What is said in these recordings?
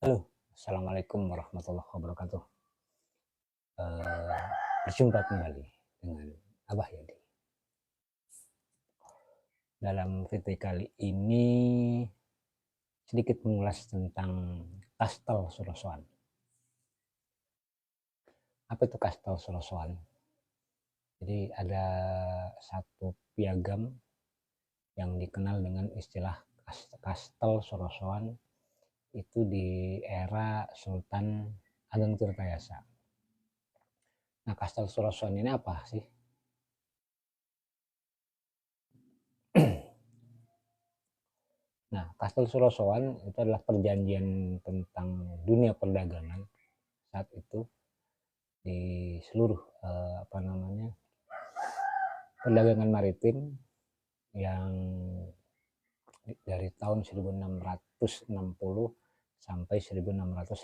Halo, assalamualaikum warahmatullahi wabarakatuh. Berjumpa kembali dengan Abah Yadi. Dalam video kali ini sedikit mengulas tentang Kastel Sorosoan. Apa itu Kastel Sorosoan? Jadi ada satu piagam yang dikenal dengan istilah Kastel Sorosoan itu di era Sultan Ageng Tirtayasa. Nah, Kastel Sorosoan ini apa sih? Nah, Kastel Sorosoan itu adalah perjanjian tentang dunia perdagangan saat itu di seluruh perdagangan maritim yang dari tahun 1660 sampai 1680.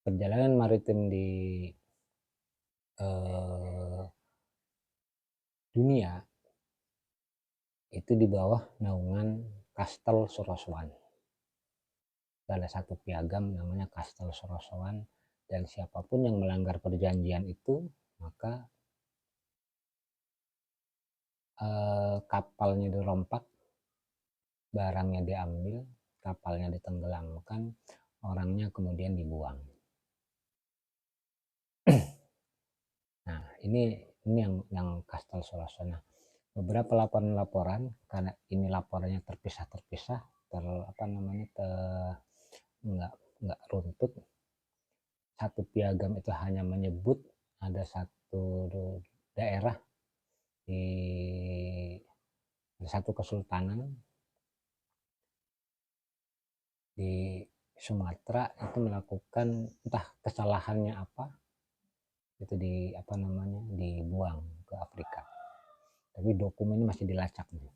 Perjalanan maritim di dunia itu di bawah naungan Kastel Sorosoan. Ada satu piagam namanya Kastel Sorosoan, dan siapapun yang melanggar perjanjian itu maka kapalnya dirompak, barangnya diambil, kapalnya ditenggelamkan, orangnya kemudian dibuang. Nah, ini yang Kastel Sorosoan. Nah, beberapa laporan-laporan, karena ini laporannya terpisah-terpisah, nggak runtut. Satu piagam itu hanya menyebut ada satu daerah di satu kesultanan di Sumatera itu melakukan entah kesalahannya apa, itu dibuang ke Afrika, tapi dokumennya masih dilacak nih.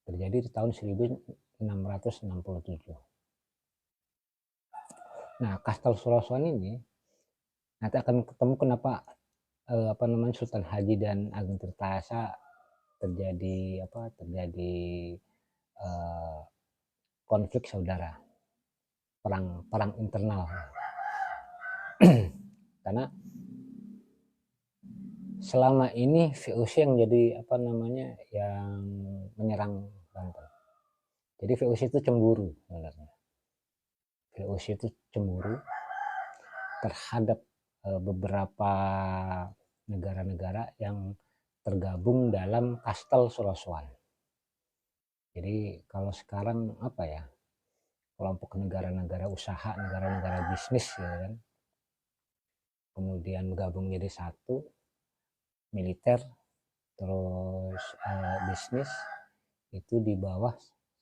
Terjadi di tahun 1667. Nah, Kastel Sorosoan ini nanti akan ketemu kenapa Sultan Haji dan Ageng Tirtayasa terjadi konflik saudara, perang internal. Karena selama ini VOC yang jadi yang menyerang Banten. Jadi VOC itu cemburu sebenarnya. VOC itu cemburu terhadap beberapa negara-negara yang tergabung dalam Kastel Sorosoan. Jadi kalau sekarang kelompok negara-negara usaha, negara-negara bisnis ya kan, kemudian gabung jadi satu, militer terus bisnis, itu di bawah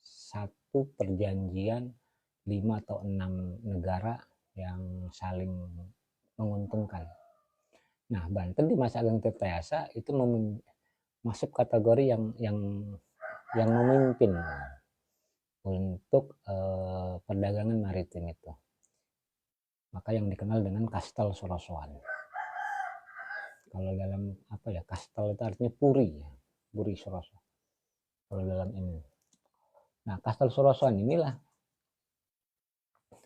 satu perjanjian 5 atau 6 negara yang saling menguntungkan. Nah, Banten di masa Ageng Tirtayasa itu masuk kategori yang memimpin untuk perdagangan maritim itu. Maka yang dikenal dengan Kastel Sorosoan. Kalau dalam Kastel itu artinya puri ya, puri Sorosoan. Kalau dalam ini. Nah, Kastel Sorosoan inilah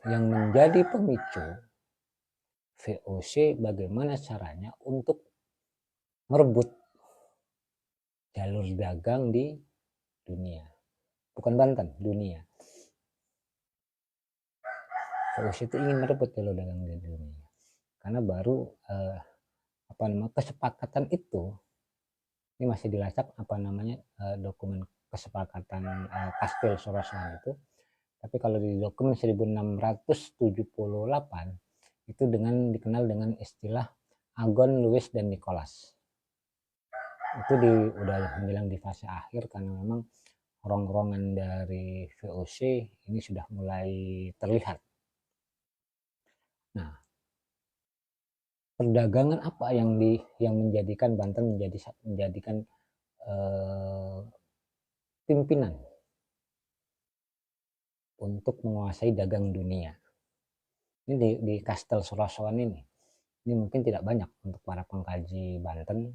yang menjadi pemicu VOC bagaimana caranya untuk merebut jalur dagang di dunia. Bukan Banten, dunia. VOC itu ingin merebut jalur dagang di dunia. Karena baru kesepakatan itu, ini masih dilacak dokumen kesepakatan Kastel Sorosoan itu. Tapi kalau di dokumen 1678 itu dikenal dengan istilah Agon, Louis, dan Nicholas. Itu udah menjelang di fase akhir karena memang rongrongan dari VOC ini sudah mulai terlihat. Nah, perdagangan apa yang menjadikan Banten menjadikan pimpinan untuk menguasai dagang dunia. Ini di Kastel Sorosoan ini mungkin tidak banyak untuk para pengkaji Banten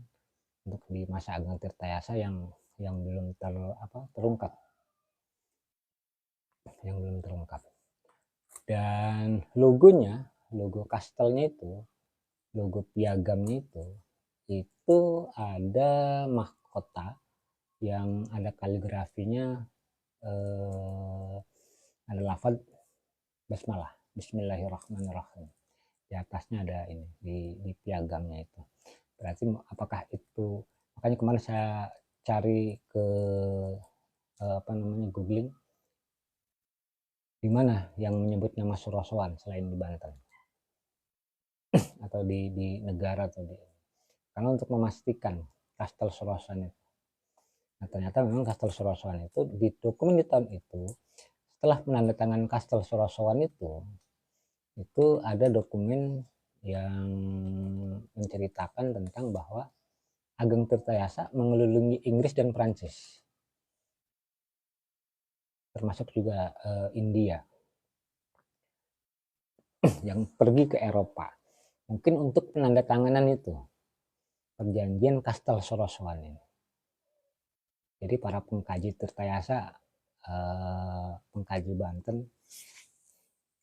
untuk di masa Ageng Tirtayasa yang belum terungkap. yang belum terungkap. Dan logonya, logo kastelnya itu, logo piagamnya itu ada mahkota yang ada kaligrafinya, ada lafaz basmalah, bismillahirrahmanirrahim. Di atasnya ada ini, di piagamnya itu. Berarti apakah itu, makanya kemarin saya cari ke googling, di mana yang menyebut nama Surosoan selain di Banten atau di negara atau di, karena untuk memastikan Kastel Surosoan itu. Nah, ternyata memang Kastel Surosoan itu di dokumen di tahun itu, setelah penandatangan Kastel Surosoan itu ada dokumen yang menceritakan tentang bahwa Ageng Tirtayasa mengelilingi Inggris dan Prancis, termasuk juga India, yang pergi ke Eropa, mungkin untuk penandatanganan itu perjanjian Kastel Surosoan ini. Jadi para pengkaji Tirtayasa, pengkaji Banten,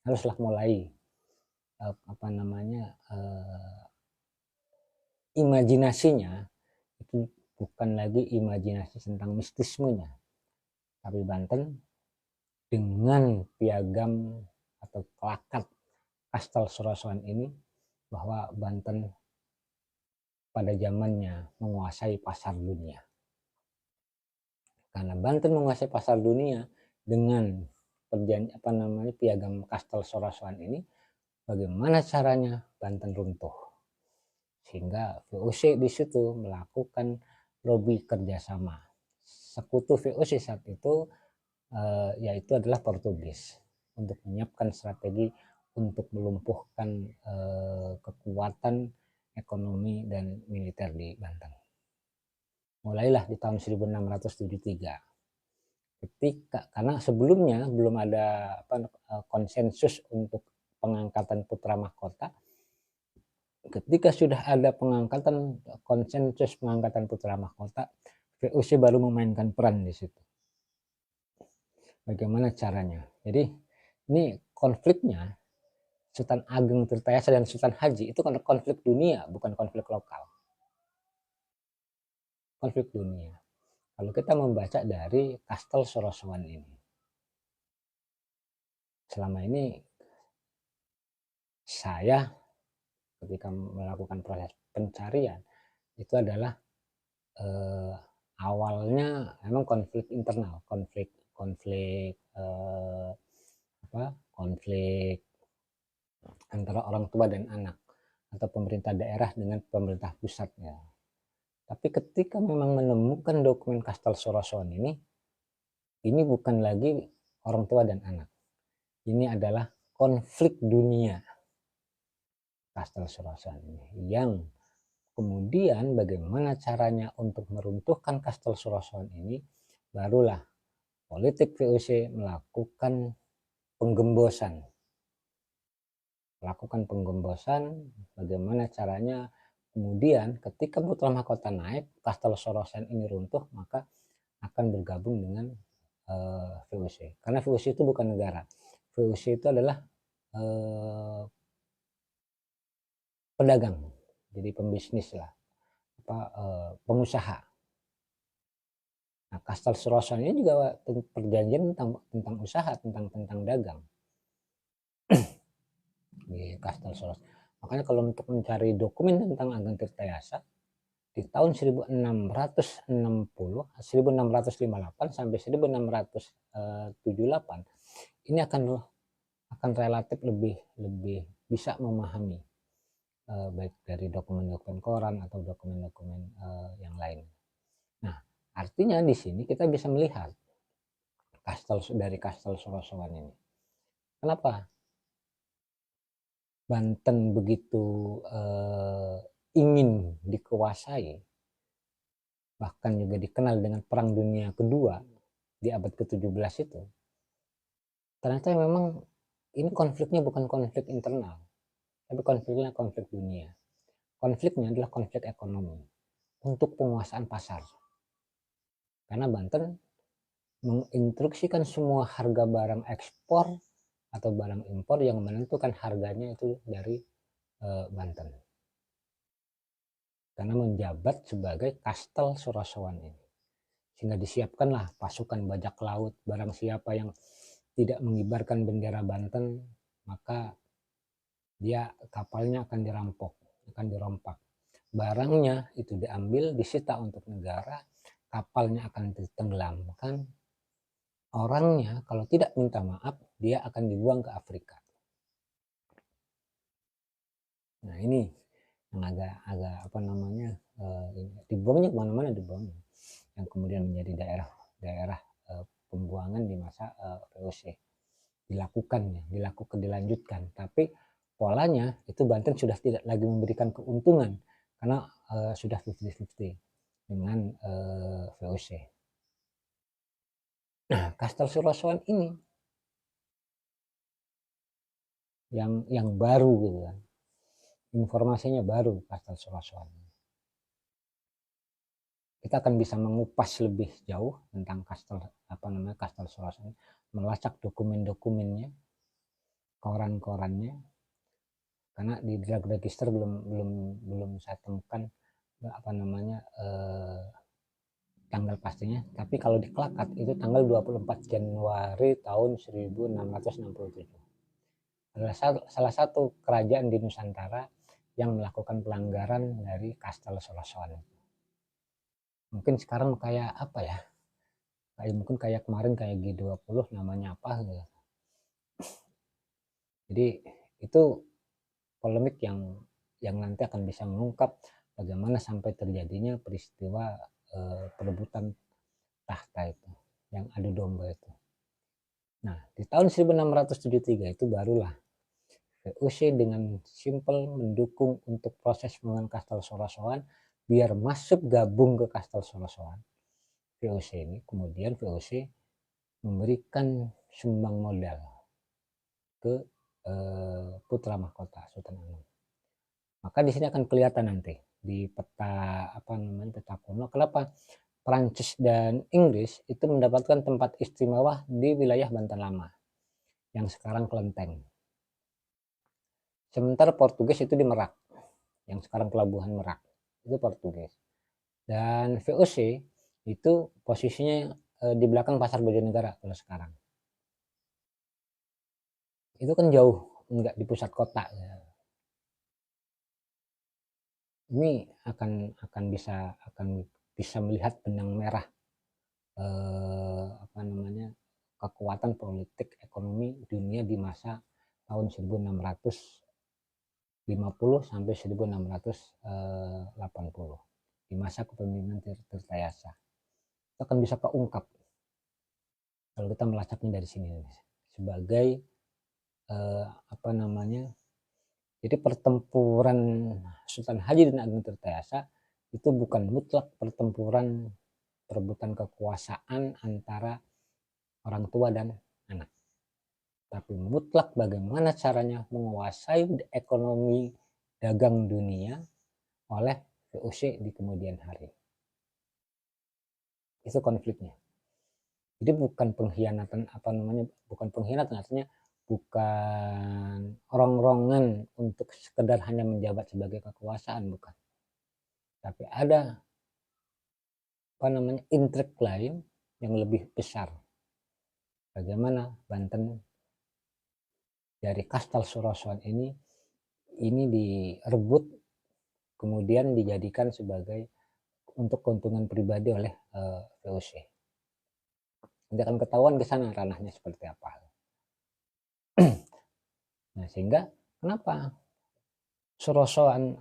haruslah mulai imajinasinya itu bukan lagi imajinasi tentang mistismenya, tapi Banten dengan piagam atau plakat Kastel Surosoan ini, bahwa Banten pada zamannya menguasai pasar dunia. Karena Banten menguasai pasar dunia dengan piagam Kastel Surosoan ini, bagaimana caranya Banten runtuh, sehingga VOC di situ melakukan lobby kerjasama. Sekutu VOC saat itu yaitu adalah Portugis, untuk menyiapkan strategi untuk melumpuhkan kekuatan ekonomi dan militer di Banten. Mulailah di tahun 1673. Karena sebelumnya belum ada konsensus untuk pengangkatan putra mahkota. Ketika sudah ada konsensus pengangkatan putra mahkota, VOC baru memainkan peran di situ. Bagaimana caranya? Jadi ini konfliknya Sultan Ageng Tirtayasa dan Sultan Haji itu kan konflik dunia, bukan konflik lokal. Konflik dunia. Kalau kita membaca dari Kastel Surosoan ini, selama ini saya ketika melakukan proses pencarian itu adalah awalnya memang konflik internal, konflik antara orang tua dan anak, atau pemerintah daerah dengan pemerintah pusat ya. Tapi ketika memang menemukan dokumen Kastel Surosoan ini bukan lagi orang tua dan anak. Ini adalah konflik dunia Kastel Surosoan ini, yang kemudian bagaimana caranya untuk meruntuhkan Kastel Surosoan ini, barulah politik VOC melakukan penggembosan. Bagaimana caranya kemudian ketika putra mahkota naik, Kastel Surosoan ini runtuh, maka akan bergabung dengan VOC. Karena VOC itu bukan negara. VOC itu adalah pedagang, jadi pembisnis lah, pengusaha. Nah, Kastel Surosoan ini juga perjanjian tentang usaha, tentang dagang di Kastel Surosoan. Makanya kalau untuk mencari dokumen tentang Ageng Tirtayasa di tahun 1660, 1658 sampai 1678 ini akan relatif lebih bisa memahami, baik dari dokumen-dokumen koran atau dokumen-dokumen yang lain. Nah, artinya di sini kita bisa melihat dari Kastel Surosoan ini. Kenapa Banten begitu ingin dikuasai, bahkan juga dikenal dengan Perang Dunia Kedua di abad ke-17 itu? Ternyata memang ini konfliknya bukan konflik internal, tapi konfliknya konflik dunia. Konfliknya adalah konflik ekonomi untuk penguasaan pasar. Karena Banten menginstruksikan semua harga barang ekspor atau barang impor, yang menentukan harganya itu dari Banten, karena menjabat sebagai Kastel Surasawan ini. Sehingga disiapkanlah pasukan bajak laut. Barang siapa yang tidak mengibarkan bendera Banten, maka dia kapalnya akan dirampok, akan dirompak. Barangnya itu diambil, disita untuk negara, kapalnya akan ditenggelamkan. Orangnya kalau tidak minta maaf, dia akan dibuang ke Afrika. Nah ini yang agak apa namanya, dibuangnya kemana-mana, dibuangnya, yang kemudian menjadi daerah pembuangan di masa VOC. Dilanjutkan, tapi polanya itu Banten sudah tidak lagi memberikan keuntungan karena sudah 50-50 dengan VOC. Nah, Kastel Surasawan ini yang baru gitu kan. Informasinya baru Kastel Surasawan. Kita akan bisa mengupas lebih jauh tentang Kastel Surasawan, melacak dokumen-dokumennya, koran-korannya, karena di drag register belum saya temukan tanggal pastinya, tapi kalau di Klakat itu tanggal 24 Januari tahun 1667 adalah salah satu kerajaan di Nusantara yang melakukan pelanggaran dari Kastel Surasawan. Mungkin sekarang kayak apa ya, mungkin kayak kemarin kayak G20 namanya apa gitu. Jadi itu polemik yang nanti akan bisa mengungkap bagaimana sampai terjadinya peristiwa perebutan tahta itu, yang adu domba itu. Nah, di tahun 1673 itu barulah VOC dengan simpel mendukung untuk proses pembangunan Kastel Surasawan biar masuk gabung ke Kastel Surasawan. VOC ini kemudian VOC memberikan sumbang modal ke putra mahkota Sultan Agung. Maka di sini akan kelihatan nanti di peta peta kuno kenapa Prancis dan Inggris itu mendapatkan tempat istimewa di wilayah Banten Lama yang sekarang Kelenteng. Sementara Portugis itu di Merak, yang sekarang Pelabuhan Merak, itu Portugis. Dan VOC itu posisinya di belakang Pasar Bojonegara kalau sekarang. Itu kan jauh, enggak di pusat kota. Ini akan bisa melihat benang merah kekuatan politik ekonomi dunia di masa tahun 1650 sampai 1680 di masa kepemimpinan Tirtayasa. Itu akan bisa keungkap kalau kita melacaknya dari sini sebagai jadi pertempuran Sultan Haji dan Ageng Tirtayasa itu bukan mutlak pertempuran perebutan kekuasaan antara orang tua dan anak, tapi mutlak bagaimana caranya menguasai ekonomi dagang dunia oleh VOC di kemudian hari. Itu konfliknya. Jadi bukan pengkhianatan artinya bukan rong-rongan untuk sekedar hanya menjabat sebagai kekuasaan, bukan. Tapi ada intrik lain yang lebih besar. Bagaimana Banten dari Kastel Surasawan ini direbut kemudian dijadikan sebagai untuk keuntungan pribadi oleh VOC. Nanti akan ketahuan ke sana ranahnya seperti apa. Nah, sehingga kenapa Surasawan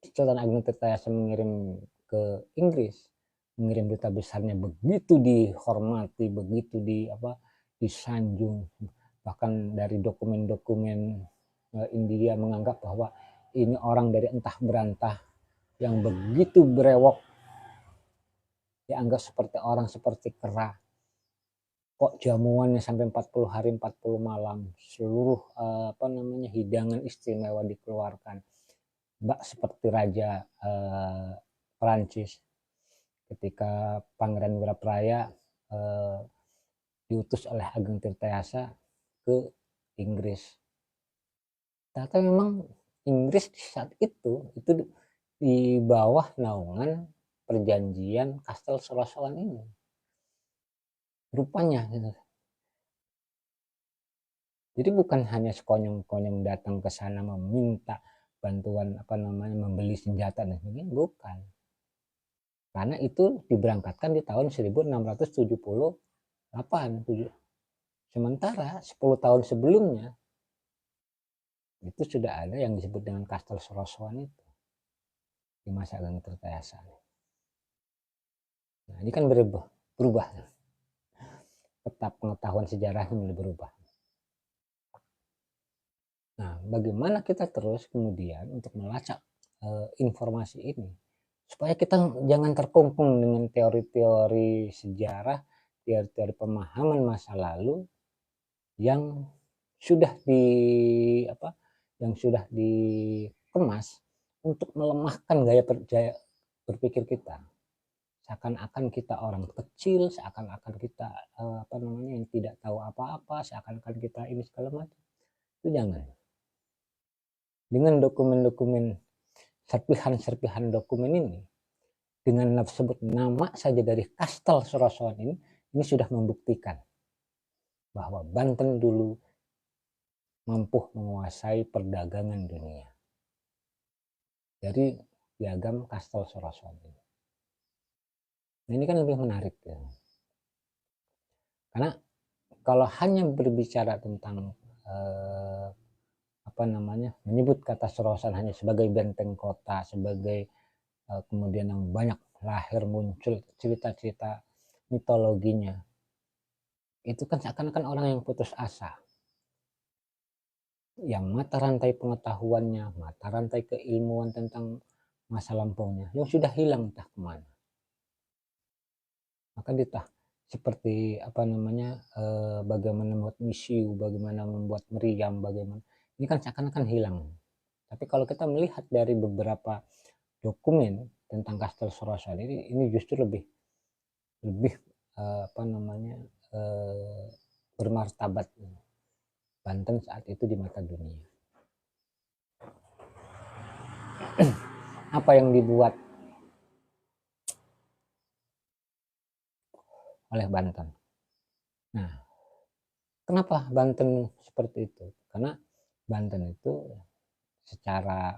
Sultan Agung Tirtayasa mengirim ke Inggris, mengirim duta besarnya begitu dihormati, begitu disanjung, bahkan dari dokumen-dokumen India menganggap bahwa ini orang dari entah berantah yang begitu berewok, dianggap seperti orang seperti kera. Kok jamuannya sampai 40 hari 40 malam, seluruh hidangan istimewa dikeluarkan, seperti raja Perancis. ketika Pangeran Wirapraya diutus oleh Ageng Tirtayasa ke Inggris. Ternyata memang Inggris di saat itu di bawah naungan perjanjian Kastel Sorosoan ini. Rupanya gitu. Jadi bukan hanya sekonyong-konyong datang ke sana meminta bantuan membeli senjata dan sebagainya, bukan. Karena itu diberangkatkan di tahun 1678. Sementara 10 tahun sebelumnya itu sudah ada yang disebut dengan Kastel Sorosoan itu di masa Ageng Tirtayasa. Nah, ini kan berubah. Peta pengetahuan sejarahnya mulai berubah. Nah, bagaimana kita terus kemudian untuk melacak informasi ini supaya kita jangan terkungkung dengan teori-teori sejarah, teori-teori pemahaman masa lalu yang sudah dikemas untuk melemahkan gaya berpikir kita. Seakan-akan kita orang kecil, seakan-akan kita yang tidak tahu apa-apa, seakan-akan kita ini segala macam. Itu jangan. Dengan dokumen-dokumen, serpihan-serpihan dokumen ini, dengan sebut nama saja dari Kastel Sorosoan ini sudah membuktikan bahwa Banten dulu mampu menguasai perdagangan dunia dari piagam Kastel Sorosoan ini. Nah, ini kan lebih menarik ya. Karena kalau hanya berbicara tentang menyebut kata Sorosoan hanya sebagai benteng kota, sebagai kemudian yang banyak lahir muncul cerita-cerita mitologinya, itu kan seakan-akan orang yang putus asa, yang mata rantai pengetahuannya, mata rantai keilmuan tentang masa lampaunya yang sudah hilang entah kemana. Maka seperti bagaimana membuat misiu, bagaimana membuat meriam, bagaimana ini kan seakan-akan hilang. Tapi kalau kita melihat dari beberapa dokumen tentang Kastel Sorosoan ini justru lebih bermartabat Banten saat itu di mata dunia. Apa yang dibuat oleh Banten? Nah, kenapa Banten seperti itu? Karena Banten itu secara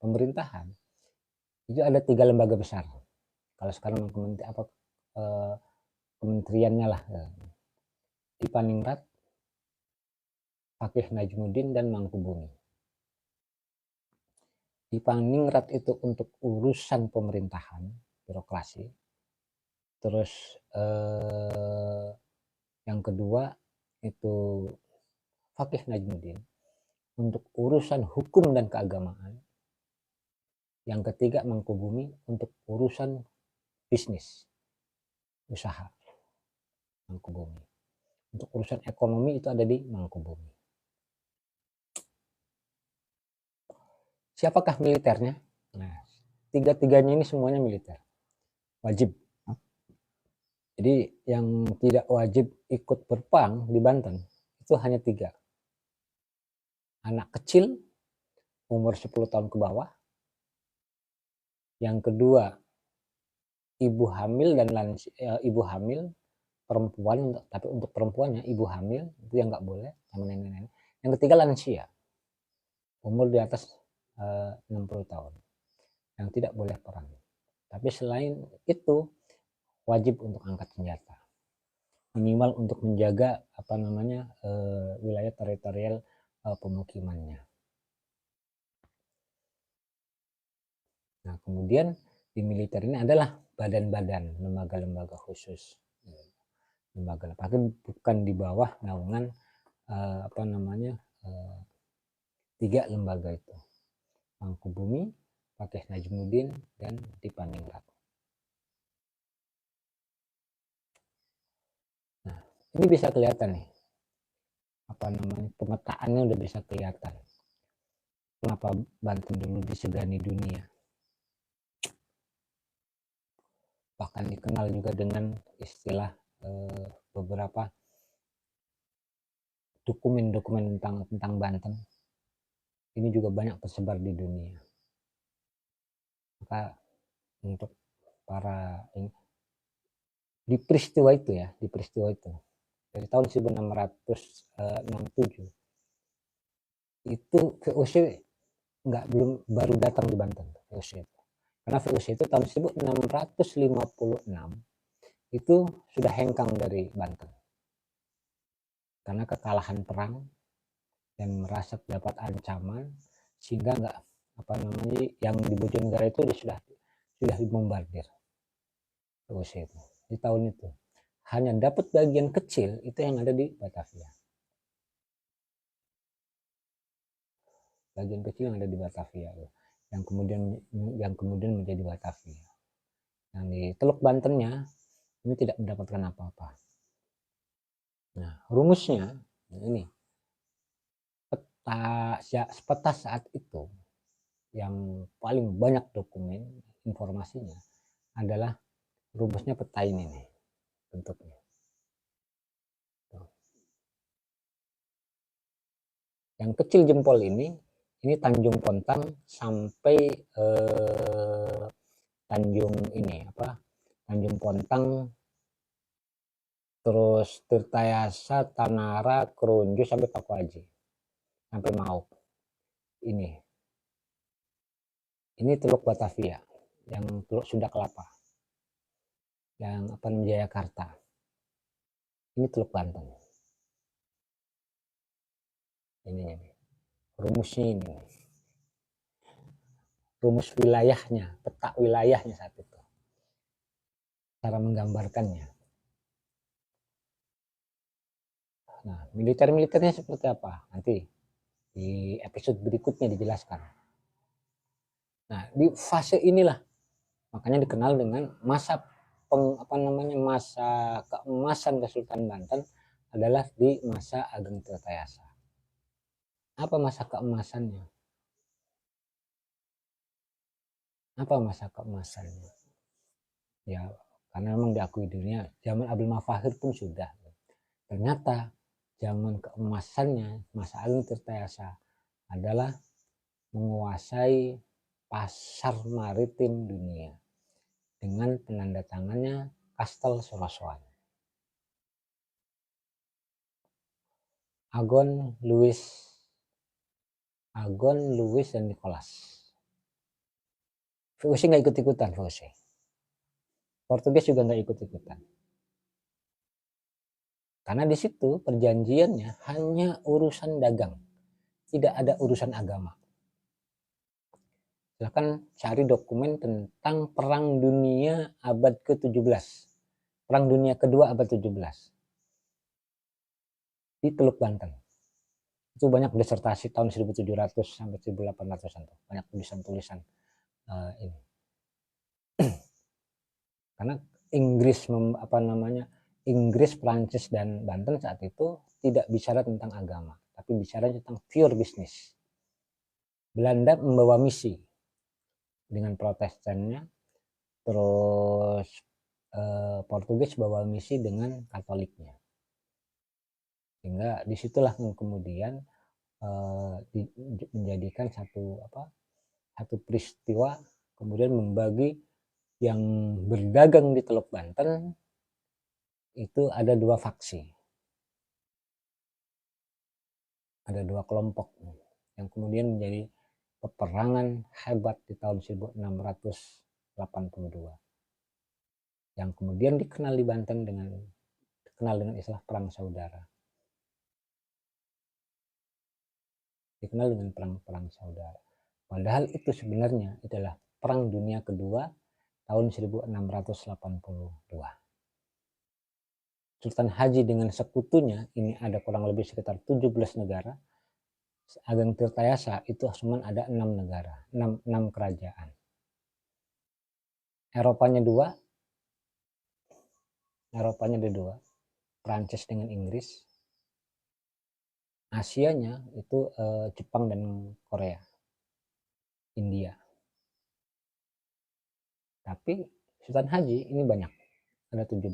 pemerintahan itu ada 3 lembaga besar. Kalau sekarang kementeriannya lah, Dipaningrat, Fakih Najmuddin, dan Mangkubumi. Dipaningrat itu untuk urusan pemerintahan, birokrasi. Terus yang kedua itu Fakih Najmuddin untuk urusan hukum dan keagamaan. Yang ketiga Mangkubumi untuk urusan bisnis, usaha. Mangkubumi. Untuk urusan ekonomi itu ada di Mangkubumi. Siapakah militernya? Nah, tiga-tiganya ini semuanya militer. Wajib. Jadi yang tidak wajib ikut berperang di Banten itu hanya 3. Anak kecil umur 10 tahun ke bawah. Yang kedua, ibu hamil dan ibu hamil perempuan, tapi untuk perempuannya ibu hamil itu yang nggak boleh sama nenek-nenek. Yang ketiga lansia umur di atas 60 tahun yang tidak boleh perang. Tapi selain itu wajib untuk angkat senjata, minimal untuk menjaga wilayah teritorial pemukimannya. Nah, kemudian di militer ini adalah badan-badan, lembaga-lembaga khusus, tapi bukan di bawah naungan 3 lembaga itu, Mangkubumi, Fakih Najmuddin, dan Dipaningrat. Nah, ini bisa kelihatan nih, pemetaannya udah bisa kelihatan kenapa Banten dulu disegani dunia. Bahkan dikenal juga dengan istilah beberapa dokumen-dokumen tentang Banten. Ini juga banyak tersebar di dunia. Maka untuk para di peristiwa itu dari tahun 1667 itu VOC baru datang di Banten. VOC itu. Karena VOC itu tahun 1656 itu sudah hengkang dari Banten karena kekalahan perang dan merasa dapat ancaman, sehingga yang di Bojonegoro itu sudah dibombardir VOC itu di tahun itu. Hanya dapat bagian kecil itu yang ada di Batavia. Bagian kecil yang ada di Batavia yang kemudian menjadi Batavia. Yang di Teluk Bantennya ini tidak mendapatkan apa-apa. Nah, rumusnya ini peta saat itu yang paling banyak dokumen informasinya adalah rumusnya peta ini nih bentuknya. Yang kecil jempol ini Tanjung Pontang sampai Tanjung Pontang, terus Tirtayasa, Tanara, Kerunju sampai Pakuaji, sampai Mauk. Ini Teluk Batavia, yang Teluk Sunda Kelapa, yang Jayakarta. Ini Teluk Banten. Ini rumusnya ini. Rumus wilayahnya, peta wilayahnya saat itu. Cara menggambarkannya. Nah, militernya seperti apa? Nanti di episode berikutnya dijelaskan. Nah, di fase inilah makanya dikenal dengan masa masa keemasan Kesultanan Banten adalah di masa Ageng Tirtayasa. Apa masa keemasannya? Apa masa keemasannya? Ya, karena memang diakui dunia, zaman Abdul Mafahir pun sudah. Ternyata zaman keemasannya masa Ageng Tirtayasa adalah menguasai pasar maritim dunia dengan penandatangannya Kastel Sorosoan. Agon, Louis dan Nicholas. VOC nggak ikut-ikutan, VOC. Portugis juga nggak ikut-ikutan. Karena di situ perjanjiannya hanya urusan dagang, tidak ada urusan agama. Silahkan cari dokumen tentang Perang Dunia abad ke-17. Perang Dunia kedua abad 17. Di Teluk Banten. Itu banyak disertasi tahun 1700 sampai 1800-an. Banyak tulisan-tulisan ini. Karena Inggris, Prancis, dan Banten saat itu tidak bicara tentang agama, tapi bicara tentang pure bisnis. Belanda membawa misi dengan Protestannya, terus Portugis bawa misi dengan Katoliknya, sehingga disitulah kemudian menjadikan satu peristiwa, kemudian membagi yang berdagang di Teluk Banten itu ada dua faksi, ada dua kelompok yang kemudian menjadi peperangan hebat di tahun 1682 yang kemudian dikenal di Banten dengan istilah Perang Saudara. Dikenal dengan perang saudara. Padahal itu sebenarnya adalah Perang Dunia Kedua tahun 1682. Sultan Haji dengan sekutunya, ini ada kurang lebih sekitar 17 negara. Ageng Tirtayasa itu cuma ada 6 negara, 6 kerajaan. Eropanya ada dua, Prancis dengan Inggris. Asianya itu Jepang dan Korea. India. Tapi Sultan Haji ini banyak, ada 17.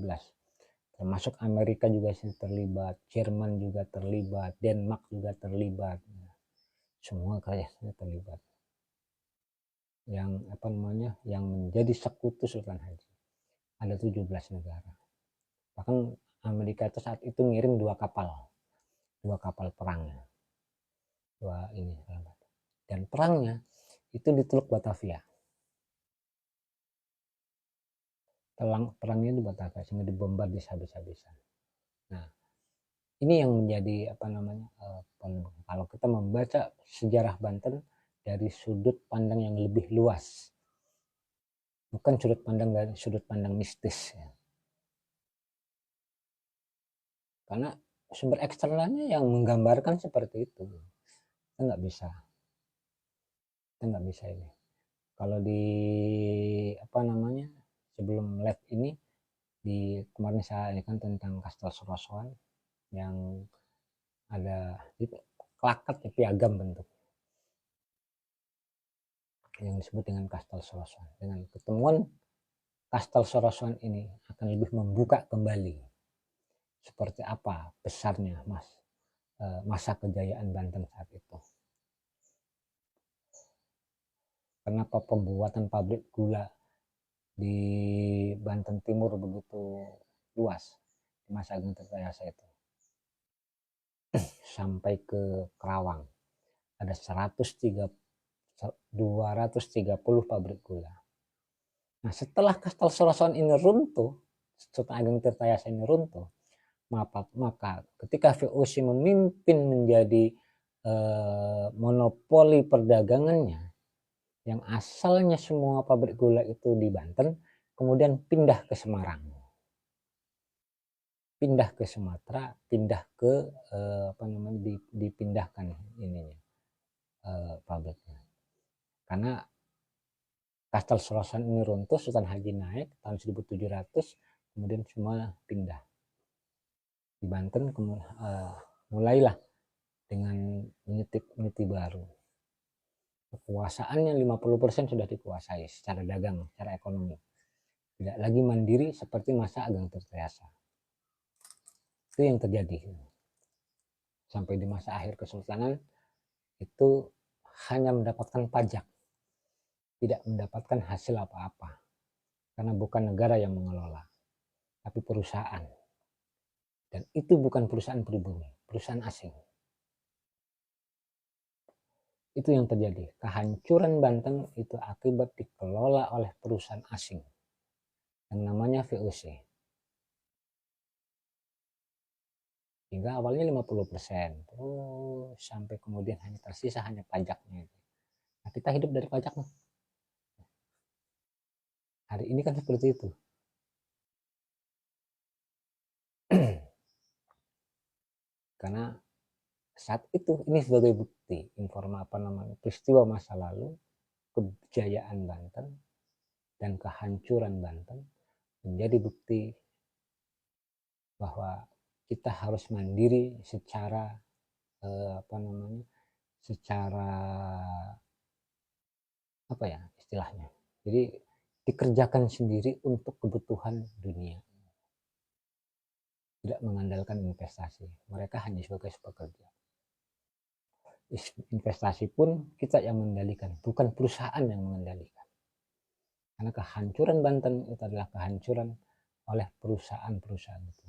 Termasuk Amerika juga terlibat, Jerman juga terlibat, Denmark juga terlibat. Semua kerajaan terlibat. Yang yang menjadi sekutu Sultan Haji. Ada 17 negara. Bahkan Amerika itu saat itu ngirim 2 kapal perang. Dan perangnya itu di Teluk Batavia. Perangnya di Batavia sehingga dibombardir habis-habisan. Nah, ini yang menjadi kalau kita membaca sejarah Banten dari sudut pandang yang lebih luas, bukan sudut pandang mistis ya. Karena sumber eksternalnya yang menggambarkan seperti itu, kita nggak bisa ini. Kalau di sebelum live ini, di kemarin saya ini kan tentang Kastel Sorosoan yang ada klakat piagam bentuk yang disebut dengan Kastel Sorosoan. Dengan ketemuan Kastel Sorosoan ini akan lebih membuka kembali seperti apa besarnya masa kejayaan Banten saat itu. Kenapa pembuatan pabrik gula di Banten Timur begitu luas di masa Ageng Tirtayasa itu sampai ke Kerawang ada 230 pabrik gula. Nah, setelah Kastel Sorosoan ini runtuh, Sultan Ageng Tirtayasa ini runtuh, maka ketika VOC memimpin menjadi monopoli perdagangannya, yang asalnya semua pabrik gula itu di Banten, kemudian pindah ke Semarang, pindah ke Sumatera, pindah ke dipindahkan ininya pabriknya. Karena Kastel Sorosoan ini runtuh, Sultan Haji naik tahun 1700, kemudian semua pindah di Banten. Mulailah dengan unit baru. Kekuasaannya 50% sudah dikuasai secara dagang, secara ekonomi. Tidak lagi mandiri seperti masa Ageng Tirtayasa. Itu yang terjadi. Sampai di masa akhir kesultanan itu hanya mendapatkan pajak, tidak mendapatkan hasil apa-apa. Karena bukan negara yang mengelola, tapi perusahaan. Dan itu bukan perusahaan pribumi, perusahaan asing. Itu yang terjadi. Kehancuran Banten itu akibat dikelola oleh perusahaan asing yang namanya VOC. Hingga awalnya 50%, terus sampai kemudian tersisa hanya pajaknya. Nah, kita hidup dari pajak. Hari ini kan seperti itu. Karena saat itu ini sebagai bukti peristiwa masa lalu, kejayaan Banten dan kehancuran Banten menjadi bukti bahwa kita harus mandiri secara istilahnya. Jadi dikerjakan sendiri untuk kebutuhan dunia. Tidak mengandalkan investasi. Mereka hanya sebagai pekerja. Investasi pun kita yang mengendalikan, bukan perusahaan yang mengendalikan. Karena kehancuran Banten itu adalah kehancuran oleh perusahaan-perusahaan itu.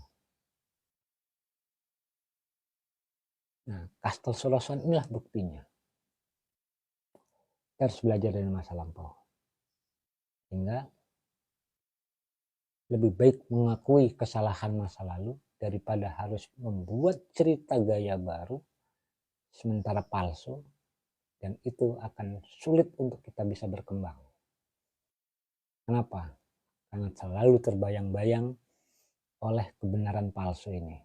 Nah, Kastel Sorosoan inilah buktinya. Kita harus belajar dari masa lampau. Sehingga lebih baik mengakui kesalahan masa lalu daripada harus membuat cerita gaya baru sementara palsu, dan itu akan sulit untuk kita bisa berkembang. Kenapa? Karena selalu terbayang-bayang oleh kebenaran palsu ini.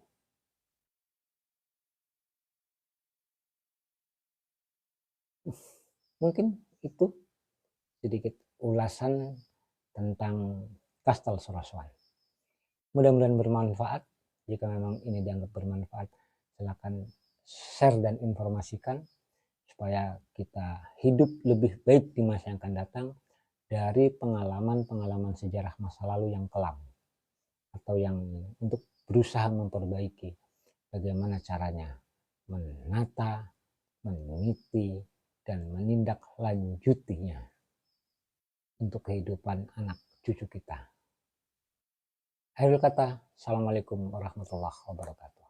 Mungkin itu sedikit ulasan tentang Kastel Sorosoan. Mudah-mudahan bermanfaat. Jika memang ini dianggap bermanfaat, silakan share dan informasikan supaya kita hidup lebih baik di masa yang akan datang dari pengalaman-pengalaman sejarah masa lalu yang kelam, atau yang untuk berusaha memperbaiki bagaimana caranya menata, meneliti, dan menindaklanjutinya untuk kehidupan anak cucu kita. Akhir kata, Assalamualaikum warahmatullahi wabarakatuh.